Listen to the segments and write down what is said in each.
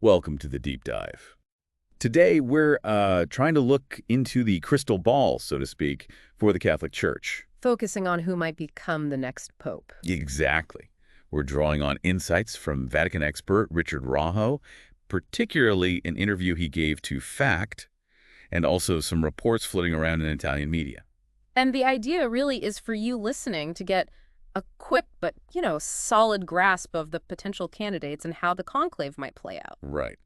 Welcome to the deep dive. Today, we're trying to look into the crystal ball, so to speak, for the Catholic Church. Focusing on who might become the next pope. Exactly. We're drawing on insights from Vatican expert Richard Raho, particularly an interview he gave to Fact, and also some reports floating around in Italian media. And the idea really is for you listening to get a quick but, solid grasp of the potential candidates and how the conclave might play out. Right.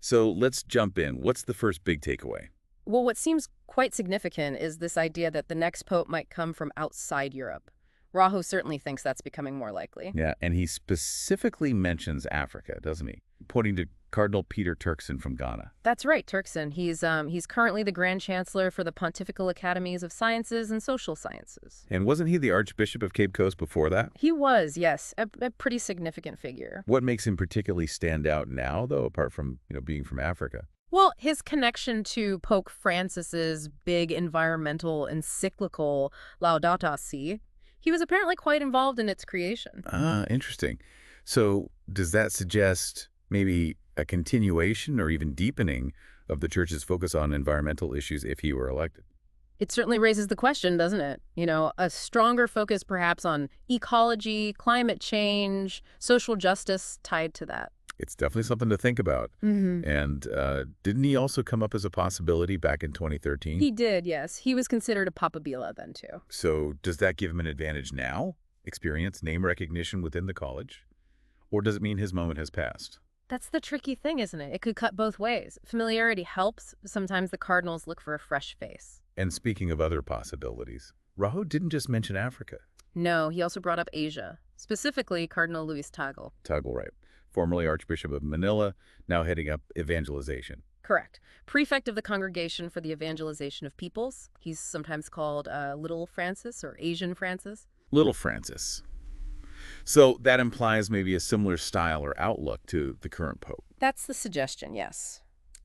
So let's jump in. What's the first big takeaway? Well, what seems quite significant is this idea that the next pope might come from outside Europe. Raho certainly thinks that's becoming more likely. Yeah, and he specifically mentions Africa, doesn't he? Pointing to Cardinal Peter Turkson from Ghana. That's right, Turkson. He's currently the Grand Chancellor for the Pontifical Academies of Sciences and Social Sciences. And wasn't he the Archbishop of Cape Coast before that? He was, yes, a pretty significant figure. What makes him particularly stand out now, though, apart from, being from Africa? Well, his connection to Pope Francis's big environmental encyclical Laudato Si', he was apparently quite involved in its creation. Ah, interesting. So does that suggest maybe a continuation or even deepening of the Church's focus on environmental issues if he were elected? It certainly raises the question, doesn't it? A stronger focus perhaps on ecology, climate change, social justice tied to that. It's definitely something to think about. And didn't he also come up as a possibility back in 2013? He did, yes. He was considered a papabila then, too. So does that give him an advantage now? Experience, name recognition within the college? Or does it mean his moment has passed? That's the tricky thing, isn't it? It could cut both ways. Familiarity helps. Sometimes the cardinals look for a fresh face. And speaking of other possibilities, Raho didn't just mention Africa. No, he also brought up Asia, specifically Cardinal Luis Tagle. Tagle, right. Formerly Archbishop of Manila, now heading up evangelization. Correct. Prefect of the Congregation for the Evangelization of Peoples. He's sometimes called Little Francis or Asian Francis. Little Francis. So that implies maybe a similar style or outlook to the current pope. That's the suggestion, yes.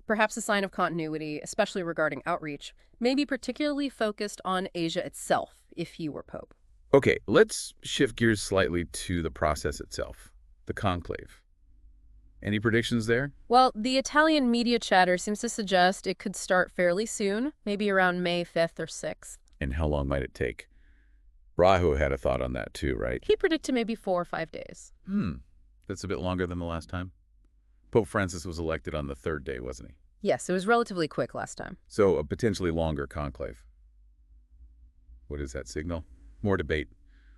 Perhaps a sign of continuity, especially regarding outreach, maybe particularly focused on Asia itself, if he were pope. Okay, let's shift gears slightly to the process itself, the conclave. Any predictions there? Well, the Italian media chatter seems to suggest it could start fairly soon, maybe around May 5th or 6th. And how long might it take? Raho had a thought on that too, right? He predicted maybe 4 or 5 days. That's a bit longer than the last time. Pope Francis was elected on the 3rd day, wasn't he? Yes, it was relatively quick last time. So a potentially longer conclave. What does that signal? More debate,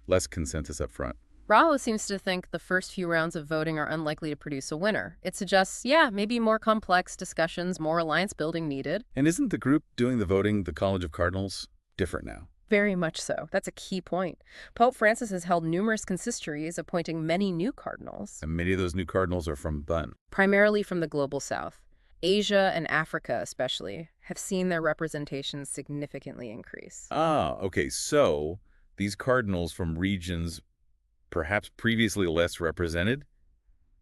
less consensus up front. Raho seems to think the first few rounds of voting are unlikely to produce a winner. It suggests, maybe more complex discussions, more alliance building needed. And isn't the group doing the voting, the College of Cardinals, different now? Very much so. That's a key point. Pope Francis has held numerous consistories, appointing many new cardinals. And many of those new cardinals are from Bun. Primarily from the global south. Asia and Africa, especially, have seen their representation significantly increase. Ah, okay. So these cardinals from regions perhaps previously less represented,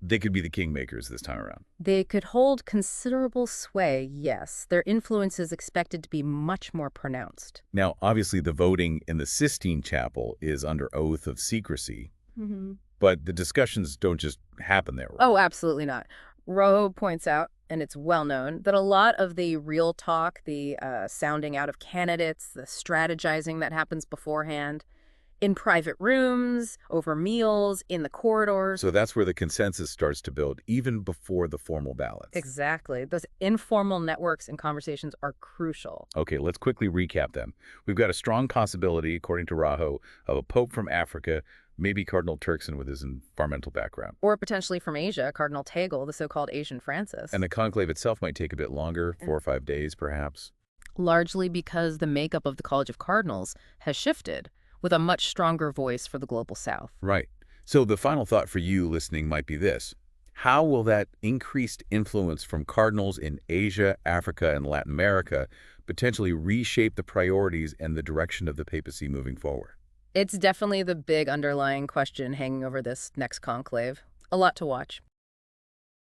they could be the kingmakers this time around. They could hold considerable sway, yes. Their influence is expected to be much more pronounced. Now, obviously, the voting in the Sistine Chapel is under oath of secrecy, but the discussions don't just happen there. Right? Oh, absolutely not. Raho points out, and it's well known, that a lot of the real talk, the sounding out of candidates, the strategizing that happens beforehand, in private rooms, over meals, in the corridors. So that's where the consensus starts to build, even before the formal ballots. Exactly. Those informal networks and conversations are crucial. Okay, let's quickly recap them. We've got a strong possibility, according to Raho, of a pope from Africa, maybe Cardinal Turkson with his environmental background. Or potentially from Asia, Cardinal Tagle, the so-called Asian Francis. And the conclave itself might take a bit longer, 4 or 5 days perhaps. Largely because the makeup of the College of Cardinals has shifted, with a much stronger voice for the global south. Right. So the final thought for you listening might be this. How will that increased influence from cardinals in Asia, Africa, and Latin America potentially reshape the priorities and the direction of the papacy moving forward? It's definitely the big underlying question hanging over this next conclave. A lot to watch.